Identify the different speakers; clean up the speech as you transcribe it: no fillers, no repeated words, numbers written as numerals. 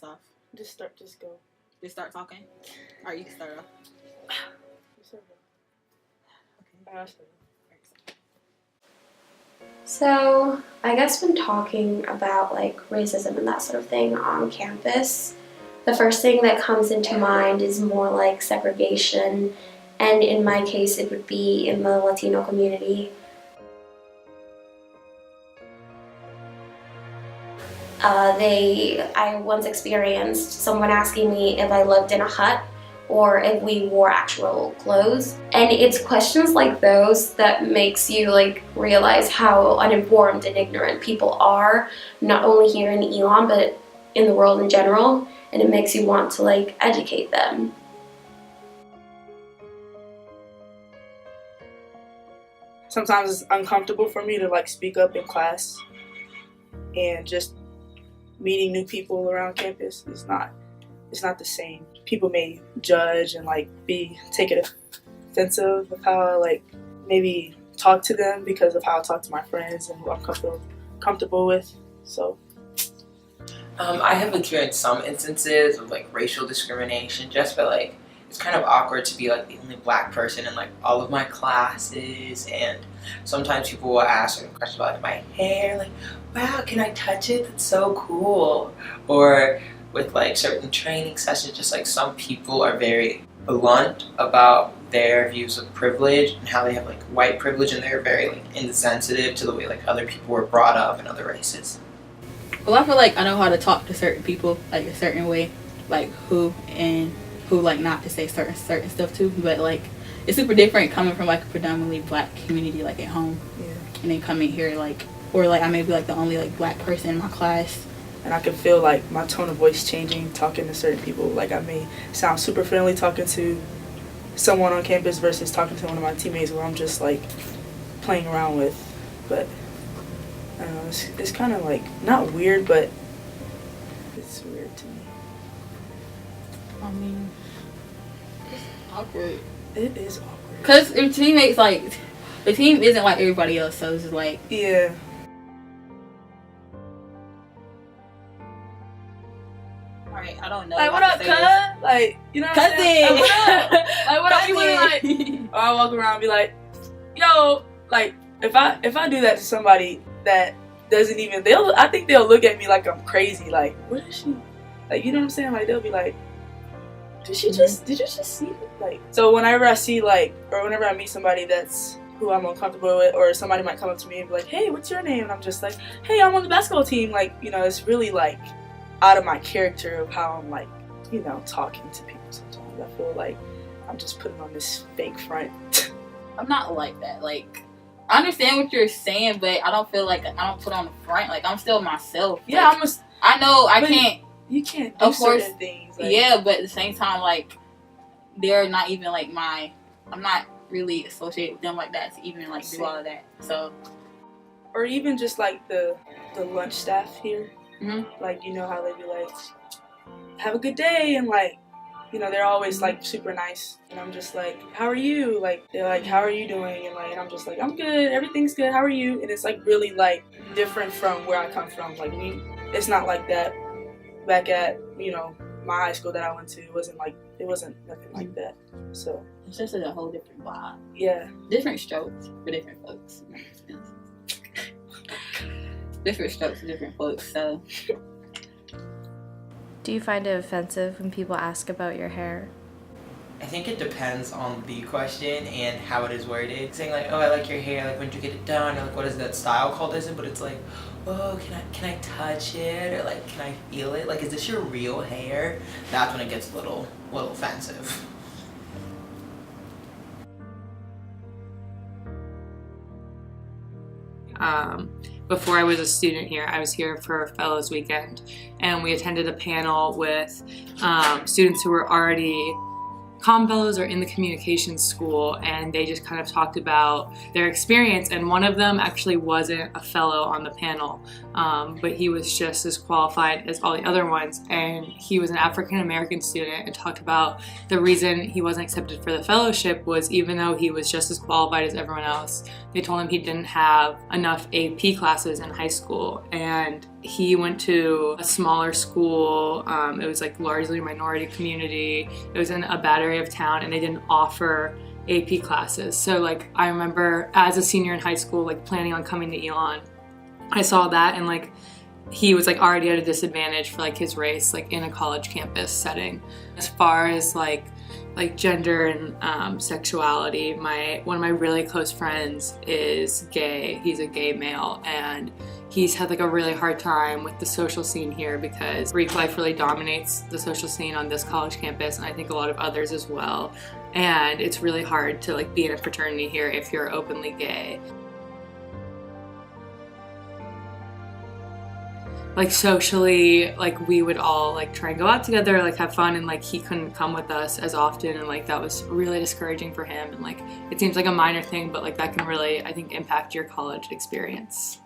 Speaker 1: us off?
Speaker 2: Just go.
Speaker 1: Just start talking? Or you can start off.
Speaker 2: Okay.
Speaker 3: So, I guess when talking about like racism and that sort of thing on campus, the first thing that comes into mind is more like segregation, and in my case it would be in the Latino community. I once experienced someone asking me if I lived in a hut or if we wore actual clothes. And it's questions like those that makes you like realize how uninformed and ignorant people are, not only here in Elon, but in the world in general. And it makes you want to like educate them.
Speaker 2: Sometimes it's uncomfortable for me to like speak up in class, and just meeting new people around campus is not the same. People may judge and like take it offensive of how I like maybe talk to them because of how I talk to my friends and who I'm comfortable with. So
Speaker 4: I have experienced some instances of like racial discrimination, just by like it's kind of awkward to be like the only black person in like all of my classes, and sometimes people will ask certain questions about like my hair, like, wow, can I touch it? That's so cool. Or with like certain training sessions, just like some people are very blunt about their views of privilege and how they have like white privilege, and they're very like insensitive to the way like other people were brought up in other races.
Speaker 1: Well, I feel like I know how to talk to certain people like a certain way, like who like not to say certain stuff to, but like it's super different coming from like a predominantly black community like at home, and then coming here like, or like I may be like the only like black person in my class,
Speaker 2: and I can feel like my tone of voice changing talking to certain people. Like I may sound super friendly talking to someone on campus versus talking to one of my teammates where I'm just like playing around with. But I don't know, it's kind of like not weird, but it's weird to me.
Speaker 1: I mean, it's awkward.
Speaker 2: It is awkward.
Speaker 1: Cause your teammates like, the team isn't like everybody else, so it's just like
Speaker 2: yeah.
Speaker 1: Alright, I don't know.
Speaker 2: Like what up, cuz? Like, you know what I'm saying? Like, what up? Like what up? You wanna like? Or I walk around and be like, yo, like if I do that to somebody that doesn't even, I think they'll look at me like I'm crazy. Like, what is she? Like, you know what I'm saying? Like they'll be like, did you just see it? Like, so whenever I see like, or whenever I meet somebody that's who I'm uncomfortable with, or somebody might come up to me and be like, hey, what's your name? And I'm just like, hey, I'm on the basketball team. Like, you know, it's really like out of my character of how I'm like, you know, talking to people sometimes. I feel like I'm just putting on this fake front.
Speaker 1: I'm not like that. Like, I understand what you're saying, but I don't feel like I don't put on the front. Like, I'm still myself.
Speaker 2: Yeah,
Speaker 1: like, I know I can't.
Speaker 2: You can't do certain things. Like,
Speaker 1: yeah, but at the same time, like, they're not even like I'm not really associated with them like that to even like do all of that. So,
Speaker 2: or even just like the lunch staff here.
Speaker 1: Mm-hmm.
Speaker 2: Like, you know how they be like, have a good day, and like, you know, they're always like super nice, and I'm just like, how are you? Like, they're like, how are you doing? And like, I'm just like, I'm good, everything's good, how are you? And it's like really like different from where I come from. Like, it's not like that back at, you know, my high school that I went to. It wasn't nothing like that. So
Speaker 1: it's just a whole different vibe.
Speaker 2: Yeah,
Speaker 1: different strokes for different folks. Different strokes for different folks. So,
Speaker 5: do you find it offensive when people ask about your hair?
Speaker 4: I think it depends on the question and how it is worded. Saying like, oh, I like your hair, like when did you get it done, or like what is that style called, is it? But it's like, oh, can I touch it, or like can I feel it? Like, is this your real hair? That's when it gets a little offensive.
Speaker 6: Before I was a student here, I was here for Fellows Weekend, and we attended a panel with students who were already comm fellows or in the communications school, and they just kind of talked about their experience. And one of them actually wasn't a fellow on the panel, but he was just as qualified as all the other ones, and he was an African American student, and talked about the reason he wasn't accepted for the fellowship was even though he was just as qualified as everyone else, they told him he didn't have enough AP classes in high school, and he went to a smaller school. It was like largely minority community. It was in a bad area of town, and they didn't offer AP classes. So like I remember as a senior in high school, like planning on coming to Elon, I saw that, and like he was like already at a disadvantage for like his race, like in a college campus setting. As far as like gender and sexuality, one of my really close friends is gay. He's a gay male, and he's had like a really hard time with the social scene here because Greek life really dominates the social scene on this college campus, and I think a lot of others as well. And it's really hard to like be in a fraternity here if you're openly gay. Like socially, like we would all like try and go out together, like have fun, and like he couldn't come with us as often, and like that was really discouraging for him. And like it seems like a minor thing, but like that can really, I think, impact your college experience.